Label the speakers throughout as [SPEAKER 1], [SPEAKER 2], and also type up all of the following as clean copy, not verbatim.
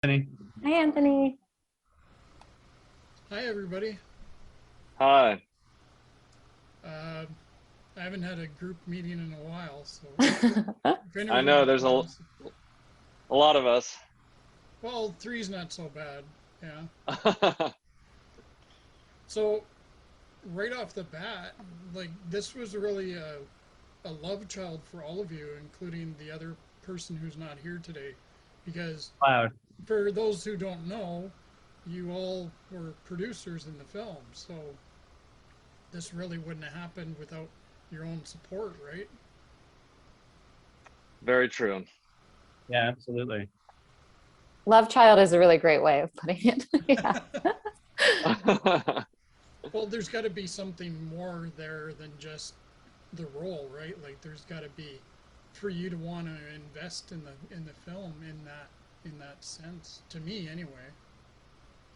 [SPEAKER 1] Anthony.
[SPEAKER 2] Hi, Anthony.
[SPEAKER 3] Hi, everybody.
[SPEAKER 4] Hi.
[SPEAKER 3] Uh, I haven't had a group meeting in a while, so if
[SPEAKER 4] I
[SPEAKER 3] anyone
[SPEAKER 4] know there's
[SPEAKER 3] wants,
[SPEAKER 4] a lot of us.
[SPEAKER 3] well, three's not so bad. Yeah. So right off the bat, like this was really a love child for all of you, including the other person who's not here today, because
[SPEAKER 1] Cloud.
[SPEAKER 3] for those who don't know, you all were producers in the film, so this really wouldn't have happened without your own support, right?
[SPEAKER 4] Very true.
[SPEAKER 1] Yeah, absolutely.
[SPEAKER 2] Love child is a really great way of putting it. Yeah.
[SPEAKER 3] Well, there's got to be something more there than just the role, right? Like there's got to be for you to want to invest in the film in that sense. To me, anyway.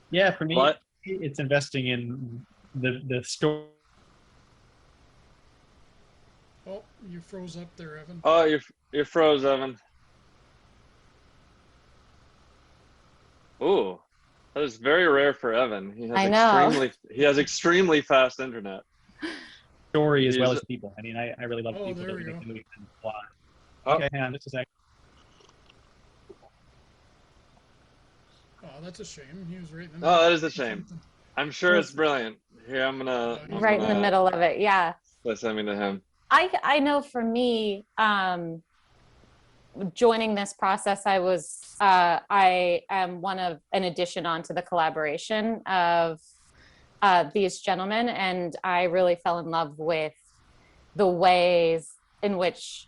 [SPEAKER 1] Yeah, for me,
[SPEAKER 4] What?
[SPEAKER 1] it's investing in the story.
[SPEAKER 3] Oh, you froze up there, Evan.
[SPEAKER 4] Oh, you froze, Evan. Ooh, that is very rare for Evan.
[SPEAKER 2] I know.
[SPEAKER 4] He has extremely fast internet.
[SPEAKER 1] Story as well
[SPEAKER 4] He's
[SPEAKER 1] as people. I mean, I really love
[SPEAKER 3] Oh,
[SPEAKER 1] people
[SPEAKER 3] there
[SPEAKER 1] that
[SPEAKER 3] we
[SPEAKER 1] we make
[SPEAKER 3] go.
[SPEAKER 1] the movie and fly.
[SPEAKER 4] oh,
[SPEAKER 1] Okay, hang on just a sec.
[SPEAKER 3] Oh, that's a shame. He was right in the middle
[SPEAKER 4] oh, that
[SPEAKER 3] of
[SPEAKER 4] is a shame.
[SPEAKER 3] something.
[SPEAKER 4] I'm sure
[SPEAKER 1] Well,
[SPEAKER 4] it's brilliant. Here, I'm
[SPEAKER 2] Right in the
[SPEAKER 4] gonna
[SPEAKER 2] middle of it. Yeah.
[SPEAKER 4] play something to him.
[SPEAKER 2] I know for me, joining this process, I am one of an addition onto the collaboration of these gentlemen, and I really fell in love with the ways in which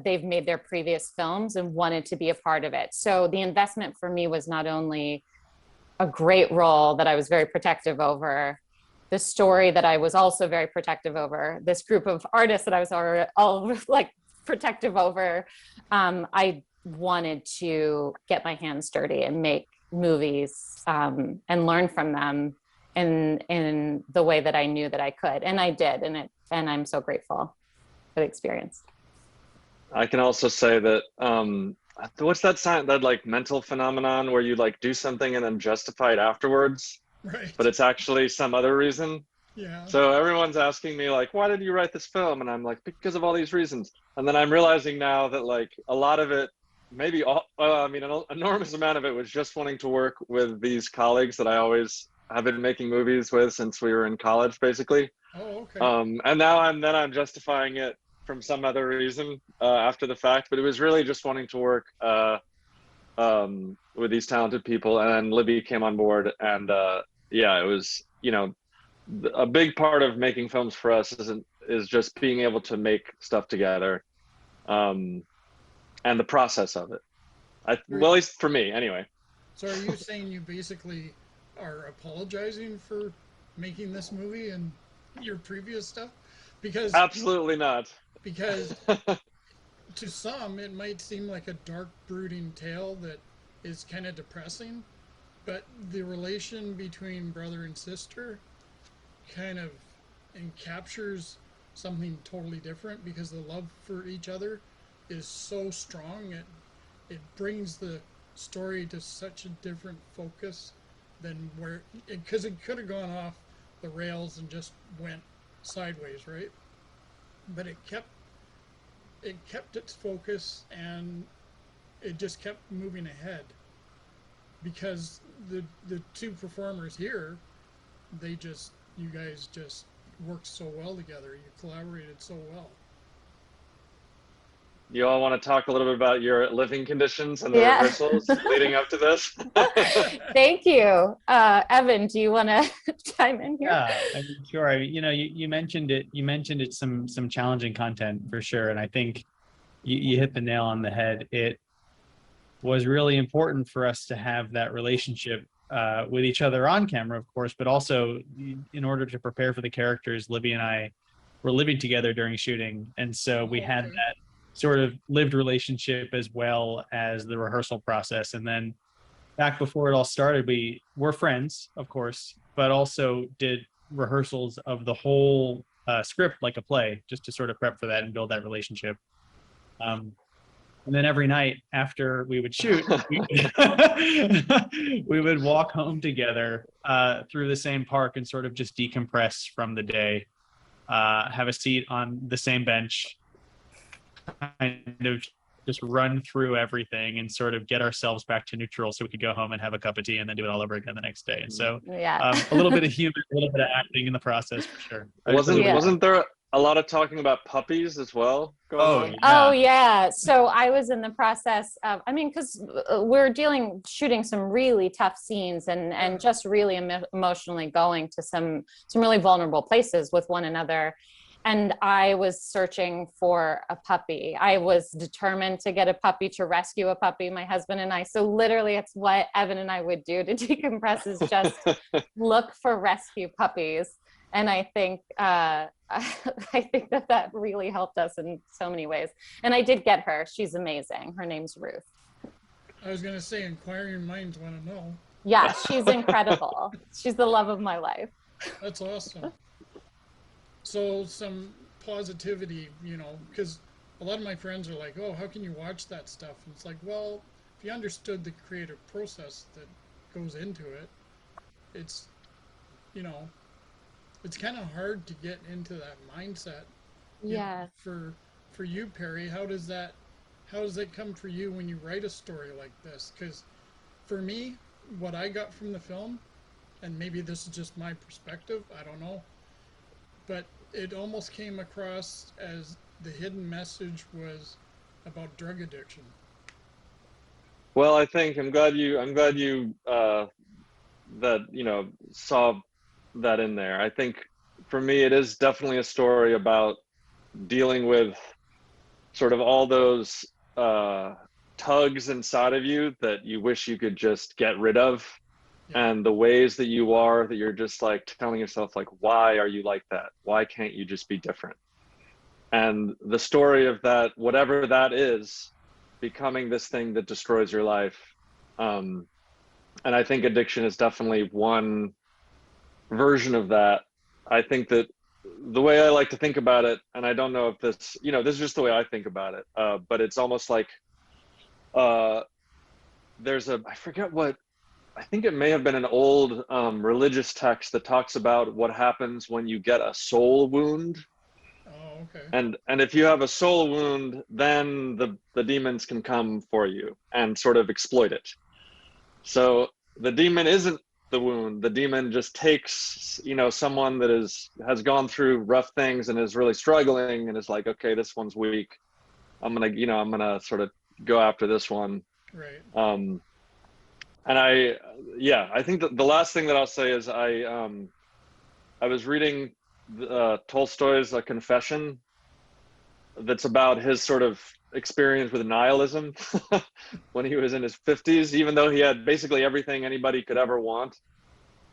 [SPEAKER 2] they've made their previous films and wanted to be a part of it. So the investment for me was not only a great role that I was very protective over, the story that I was also very protective over, this group of artists that I was all like protective over. I wanted to get my hands dirty and make movies and learn from them in the way that I knew that I could, and I did, and I'm so grateful for the experience.
[SPEAKER 4] I can also say that what's that sign, that like mental phenomenon where you like do something and then justify it afterwards, but
[SPEAKER 3] Right.
[SPEAKER 4] it's actually some other reason.
[SPEAKER 3] Yeah.
[SPEAKER 4] So everyone's asking me like, why did you write this film? And I'm like, because of all these reasons. And then I'm realizing now that like a lot of it, maybe all, I mean, an enormous amount of it was just wanting to work with these colleagues that I always have been making movies with since we were in college, basically.
[SPEAKER 3] Oh, okay.
[SPEAKER 4] And now I'm justifying it from some other reason after the fact, but it was really just wanting to work with these talented people. And then Libby came on board, and yeah, it was, a big part of making films for us is just being able to make stuff together, um, and the process of it. Well, at least for me, anyway.
[SPEAKER 3] So are you saying you basically are apologizing for making this movie and your previous stuff? Because
[SPEAKER 4] Absolutely not.
[SPEAKER 3] because to some it might seem like a dark brooding tale that is kind of depressing, but the relation between brother and sister kind of and captures something totally different because the love for each other is so strong it brings the story to such a different focus than where because it could have gone off the rails and just went sideways, right? But it kept its focus and it just kept moving ahead because the two performers here, you guys just worked so well together. You collaborated so well.
[SPEAKER 4] You all want to talk a little bit about your living conditions and the
[SPEAKER 2] Yeah.
[SPEAKER 4] rehearsals leading up to this?
[SPEAKER 2] Thank you. Evan, do you want to chime in here?
[SPEAKER 1] Yeah, I mean, sure. I mean, you mentioned it. You mentioned it's some challenging content for sure, and I think you hit the nail on the head. It was really important for us to have that relationship with each other on camera, of course, but also in order to prepare for the characters. Libby and I were living together during shooting, and so we
[SPEAKER 3] Oh,
[SPEAKER 1] had
[SPEAKER 3] okay.
[SPEAKER 1] that sort of lived relationship as well as the rehearsal process. And then back before it all started, we were friends, of course, but also did rehearsals of the whole script like a play, just to sort of prep for that and build that relationship. Um, And then every night after we would shoot, we would walk home together through the same park and sort of just decompress from the day, have a seat on the same bench, kind of just run through everything and sort of get ourselves back to neutral so we could go home and have a cup of tea and then do it all over again the next day. And so
[SPEAKER 2] Yeah.
[SPEAKER 1] a little bit of humor, a little bit of acting in the process for sure.
[SPEAKER 4] Wasn't there a lot of talking about puppies as well going on?
[SPEAKER 1] Yeah.
[SPEAKER 2] Oh yeah. So I was in the process of, I mean, because we're shooting some really tough scenes and just really emotionally going to some really vulnerable places with one another. And I was searching for a puppy. I was determined to get a puppy, to rescue a puppy, my husband and I. So literally it's what Evan and I would do to decompress, is just look for rescue puppies. And I think I think that really helped us in so many ways. And I did get her. She's amazing. Her name's Ruth.
[SPEAKER 3] I was going to say, inquiring minds want to know.
[SPEAKER 2] Yeah, she's incredible. She's the love of my life.
[SPEAKER 3] That's awesome. So some positivity, you know, because a lot of my friends are like, oh, how can you watch that stuff? And it's like, well, if you understood the creative process that goes into it, it's, you know, it's kind of hard to get into that mindset.
[SPEAKER 2] Yeah.
[SPEAKER 3] For you, Perry, how does that come for you when you write a story like this? Because for me, what I got from the film, and maybe this is just my perspective, I don't know, but it almost came across as the hidden message was about drug addiction.
[SPEAKER 4] Well, I think I'm glad you that, you know, saw that in there. I think for me, it is definitely a story about dealing with sort of all those tugs inside of you that you wish you could just get rid of. Yeah. And the ways that you're just like telling yourself, like, why are you like that? Why can't you just be different? And the story of that, whatever that is, becoming this thing that destroys your life. And I think addiction is definitely one version of that. I think that the way I like to think about it, and I don't know if this, you know, this is just the way I think about it, but it's almost like there's I forget what, I think it may have been an old religious text that talks about what happens when you get a soul wound.
[SPEAKER 3] Oh, okay.
[SPEAKER 4] And if you have a soul wound, then the demons can come for you and sort of exploit it. So the demon isn't the wound. The demon just takes, you know, someone that has gone through rough things and is really struggling and is like, okay, this one's weak. I'm gonna sort of go after this one.
[SPEAKER 3] Right.
[SPEAKER 4] And I think that the last thing that I'll say is I was reading Tolstoy's A Confession that's about his sort of experience with nihilism when he was in his 50s, even though he had basically everything anybody could ever want,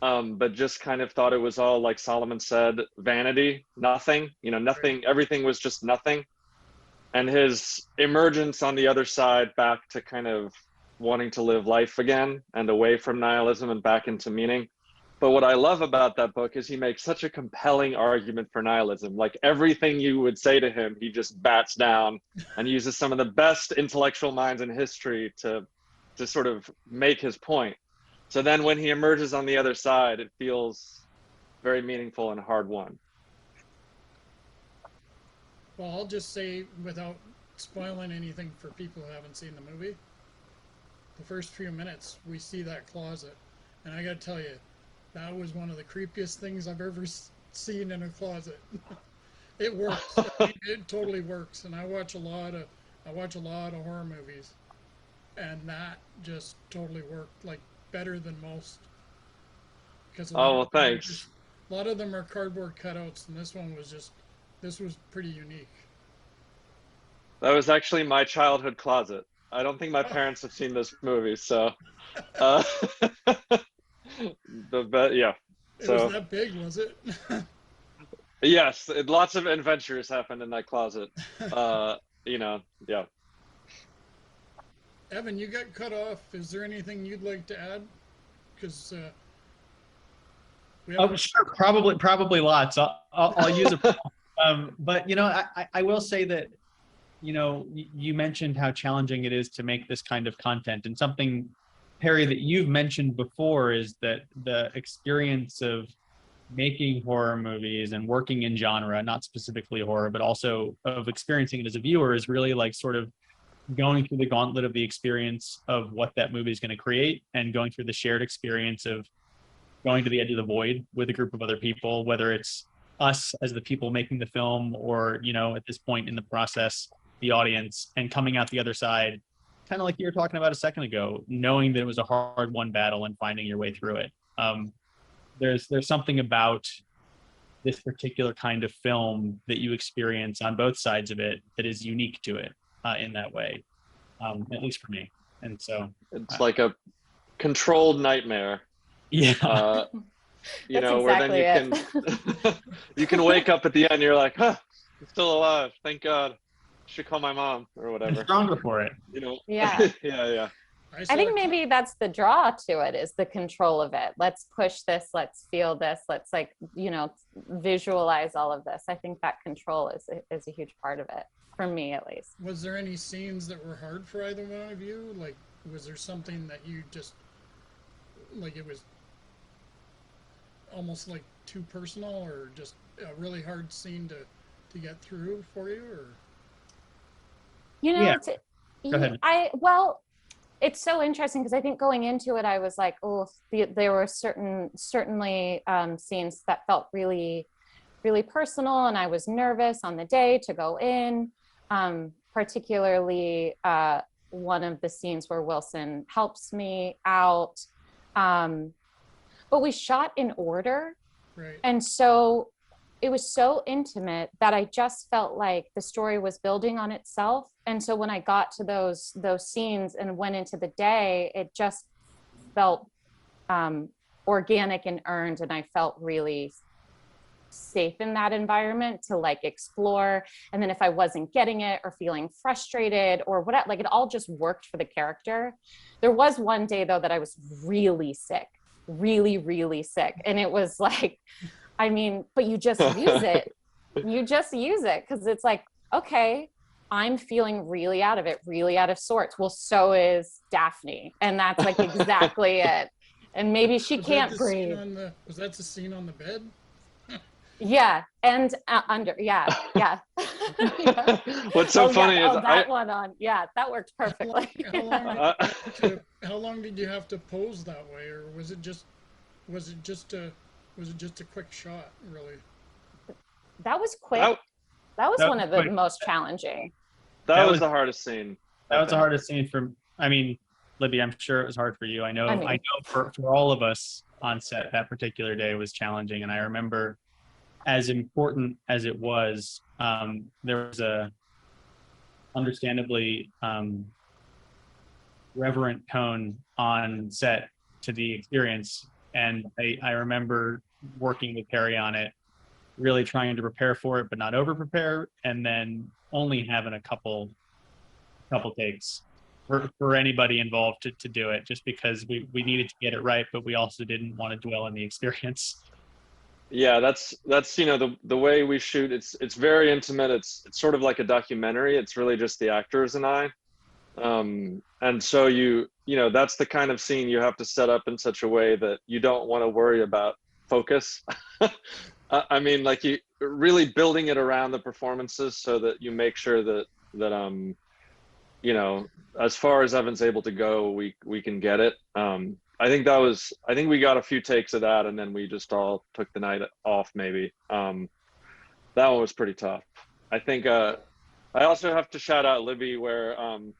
[SPEAKER 4] but just kind of thought it was all, like Solomon said, vanity, nothing, you know, nothing, everything was just nothing. And his emergence on the other side back to kind of wanting to live life again and away from nihilism and back into meaning. But what I love about that book is he makes such a compelling argument for nihilism. Like everything you would say to him, he just bats down and uses some of the best intellectual minds in history to sort of make his point. So then when he emerges on the other side, it feels very meaningful and hard won.
[SPEAKER 3] Well, I'll just say, without spoiling anything for people who haven't seen the movie, the first few minutes we see that closet, and I gotta tell you, that was one of the creepiest things I've ever seen in a closet. It works. I mean, it totally works. And I watch a lot of horror movies, and that just totally worked, like better than most. Because
[SPEAKER 4] thanks.
[SPEAKER 3] A lot of them are cardboard cutouts, and this was pretty unique.
[SPEAKER 4] That was actually my childhood closet. I don't think my parents have seen this movie, so. Yeah.
[SPEAKER 3] It was that big, was it?
[SPEAKER 4] Yes, lots of adventures happened in that closet. You know, yeah.
[SPEAKER 3] Evan, you got cut off. Is there anything you'd like to add? Because
[SPEAKER 1] sure, probably lots. I'll use a. But you know, I will say that you know, you mentioned how challenging it is to make this kind of content, and something, Perry, that you've mentioned before is that the experience of making horror movies and working in genre, not specifically horror, but also of experiencing it as a viewer, is really like sort of going through the gauntlet of the experience of what that movie is going to create, and going through the shared experience of going to the edge of the void with a group of other people, whether it's us as the people making the film, or, you know, at this point in the process, the audience, and coming out the other side, kind of like you were talking about a second ago, knowing that it was a hard-won battle and finding your way through it. There's something about this particular kind of film that you experience on both sides of it that is unique to it in that way, at least for me. And so
[SPEAKER 4] it's like a controlled nightmare.
[SPEAKER 1] Yeah.
[SPEAKER 4] You
[SPEAKER 2] That's
[SPEAKER 4] know, where then
[SPEAKER 2] exactly
[SPEAKER 4] you can you can wake up at the end, you're like, huh, I'm still alive, thank God. Should call my mom or
[SPEAKER 1] I'm
[SPEAKER 4] whatever.
[SPEAKER 1] stronger for it.
[SPEAKER 4] You know.
[SPEAKER 2] Yeah.
[SPEAKER 4] Yeah.
[SPEAKER 2] I think maybe that's the draw to it, is the control of it. Let's push this, let's feel this, let's, like, you know, visualize all of this. I think that control is a huge part of it, for me at least.
[SPEAKER 3] Was there any scenes that were hard for either one of you? Like, was there something that you just, like, it was almost like too personal, or just a really hard scene to get through for you? Or
[SPEAKER 2] You know,
[SPEAKER 1] Yeah. Go ahead.
[SPEAKER 2] It's so interesting, because I think going into it, I was like, oh, there were certainly scenes that felt really, really personal, and I was nervous on the day to go in, particularly one of the scenes where Wilson helps me out. But we shot in order.
[SPEAKER 3] right.
[SPEAKER 2] And so it was so intimate that I just felt like the story was building on itself. And so when I got to those scenes and went into the day, it just felt organic and earned. And I felt really safe in that environment to, like, explore. And then if I wasn't getting it or feeling frustrated or whatever, like, it all just worked for the character. There was one day though that I was really sick, really, really sick. And it was like, I mean, but you just use it. You just use it, because it's like, okay, I'm feeling really out of it, really out of sorts. Well, so is Daphne. And that's like exactly it. And maybe she can't breathe.
[SPEAKER 3] Was that the scene on the bed?
[SPEAKER 2] Yeah. And under, yeah.
[SPEAKER 4] What's so funny is
[SPEAKER 2] that one on. Yeah, that worked perfectly.
[SPEAKER 3] How long did you have to pose that way, or was it just a quick shot, really?
[SPEAKER 2] That was quick. That was one of the most challenging.
[SPEAKER 4] That was the hardest scene.
[SPEAKER 1] That was the hardest scene I mean, Libby, I'm sure it was hard for you. I know for all of us on set, that particular day was challenging. And I remember, as important as it was, there was a understandably reverent tone on set to the experience. And I remember working with Perry on it, really trying to prepare for it, but not over prepare, and then only having a couple takes for anybody involved to do it, just because we needed to get it right, but we also didn't want to dwell on the experience. Yeah,
[SPEAKER 4] that's you know, the way we shoot, it's very intimate. It's sort of like a documentary. It's really just the actors and I. And so you know, that's the kind of scene you have to set up in such a way that you don't want to worry about focus. I mean, like, you really building it around the performances so that you make sure that you know, as far as Evan's able to go, we can get it. I think we got a few takes of that, and then we just all took the night off maybe. That one was pretty tough. I think I also have to shout out Libby, where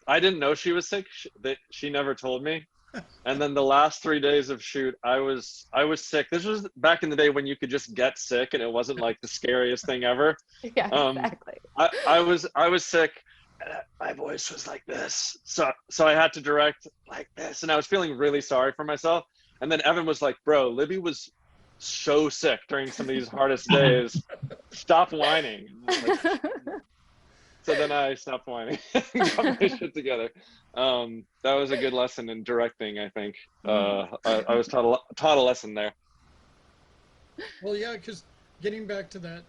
[SPEAKER 4] I didn't know she was sick. She never told me. And then the last 3 days of shoot, I was sick. This was back in the day when you could just get sick and it wasn't like the scariest thing ever.
[SPEAKER 2] Yeah, exactly.
[SPEAKER 4] I was sick. And my voice was like this. So I had to direct like this, and I was feeling really sorry for myself. And then Evan was like, bro, Libby was so sick during some of these hardest days. Stop whining. So then I stopped whining and got my shit together. That was a good lesson in directing, I think. I was taught a lesson there.
[SPEAKER 3] Well, yeah, because getting back to that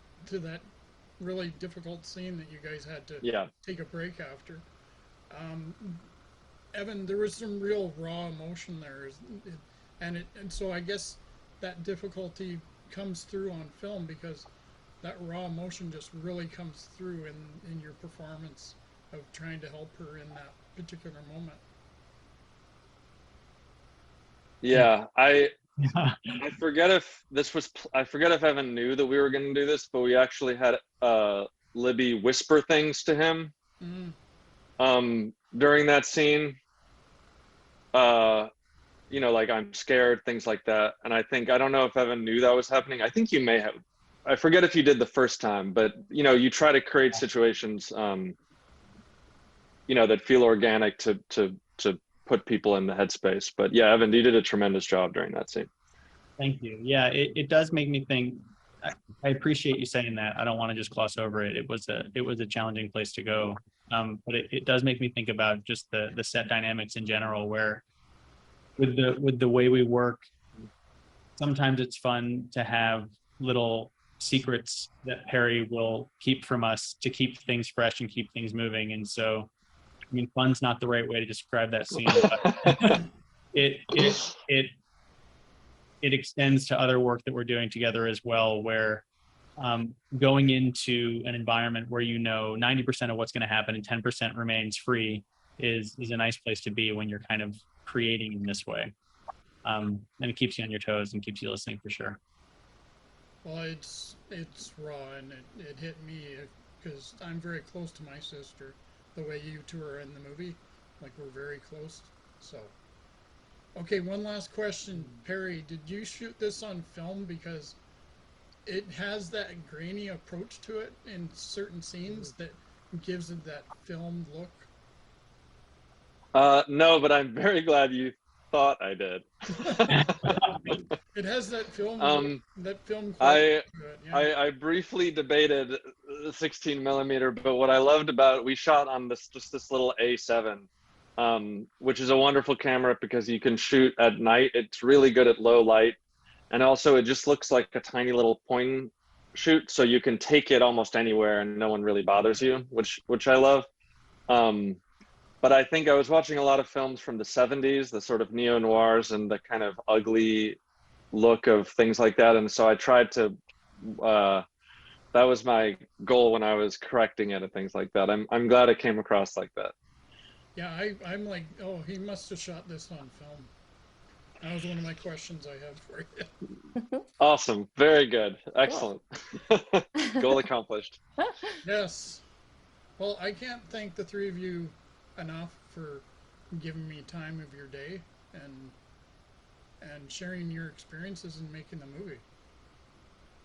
[SPEAKER 3] really difficult scene that you guys had to
[SPEAKER 4] Yeah.
[SPEAKER 3] take a break after. Evan, there was some real raw emotion there, and so I guess that difficulty comes through on film because that raw emotion just really comes through in your performance of trying to help her in that particular moment.
[SPEAKER 4] Yeah, I
[SPEAKER 1] Yeah.
[SPEAKER 4] forget if I forget if Evan knew that we were going to do this, but we actually had Libby whisper things to him during that scene. You know, like, I'm scared, things like that. And I don't know if Evan knew that was happening. I think you may have. I forget if you did the first time, but you know, you try to create situations, you know, that feel organic to put people in the headspace. But yeah, Evan, you did a tremendous job during that scene.
[SPEAKER 1] Thank you. Yeah, it does make me think. I appreciate you saying that. I don't want to just gloss over it. It was a challenging place to go. But it does make me think about just the set dynamics in general, where with the way we work, sometimes it's fun to have little secrets that Perry will keep from us to keep things fresh and keep things moving. And so, I mean, fun's not the right way to describe that scene, but it extends to other work that we're doing together as well, where going into an environment where you know 90% of what's going to happen and 10% remains free is a nice place to be when you're kind of creating in this way. And it keeps you on your toes and keeps you listening for sure.
[SPEAKER 3] Well, it's raw, and it hit me because I'm very close to my sister. The way you two are in the movie, like, we're very close. So, okay, one last question, Perry. Did you shoot this on film because it has that grainy approach to it in certain scenes that gives it that film look?
[SPEAKER 4] No, but I'm very glad you thought I did.
[SPEAKER 3] It has that film. That film.
[SPEAKER 4] I briefly debated 16 millimeter, but what I loved about it, we shot on this little A7, which is a wonderful camera because you can shoot at night. It's really good at low light, and also it just looks like a tiny little point and shoot, so you can take it almost anywhere and no one really bothers you, which I love. But I think I was watching a lot of films from the 70s, the sort of neo-noirs and the kind of ugly look of things like that. And so I tried to, that was my goal when I was correcting it and things like that. I'm glad it came across like that.
[SPEAKER 3] Yeah, I'm like, oh, he must have shot this on film. That was one of my questions I had for you.
[SPEAKER 4] Awesome. Very good. Excellent. Goal accomplished.
[SPEAKER 3] Yes. Well, I can't thank the three of you enough for giving me time of your day and sharing your experiences in making the movie.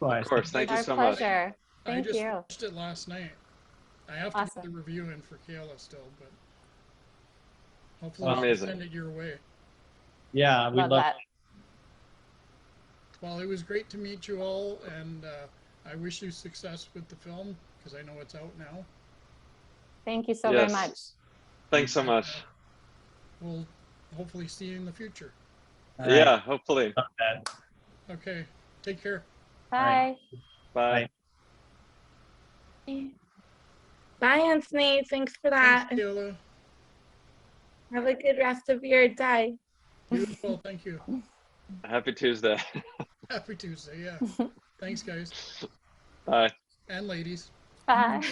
[SPEAKER 4] Of course. Thank you so much.
[SPEAKER 2] Pleasure.
[SPEAKER 3] I just
[SPEAKER 2] you.
[SPEAKER 3] watched it last night. I have to get the review in for Kayla still, but hopefully I'll send it your way.
[SPEAKER 1] Yeah, we'd love that.
[SPEAKER 3] Well, it was great to meet you all, and I wish you success with the film because I know it's out now.
[SPEAKER 2] Thank you so very much.
[SPEAKER 4] Thanks so much.
[SPEAKER 3] We'll hopefully see you in the future.
[SPEAKER 4] Yeah, hopefully.
[SPEAKER 3] Okay, take care.
[SPEAKER 2] Bye.
[SPEAKER 4] Bye.
[SPEAKER 5] Bye, Anthony. Thanks for that.
[SPEAKER 3] Thanks, Kayla.
[SPEAKER 5] Have a good rest of your day.
[SPEAKER 3] You as well. Thank you.
[SPEAKER 4] Happy Tuesday.
[SPEAKER 3] Happy Tuesday. Yeah. Thanks, guys.
[SPEAKER 4] Bye.
[SPEAKER 3] And ladies.
[SPEAKER 2] Bye.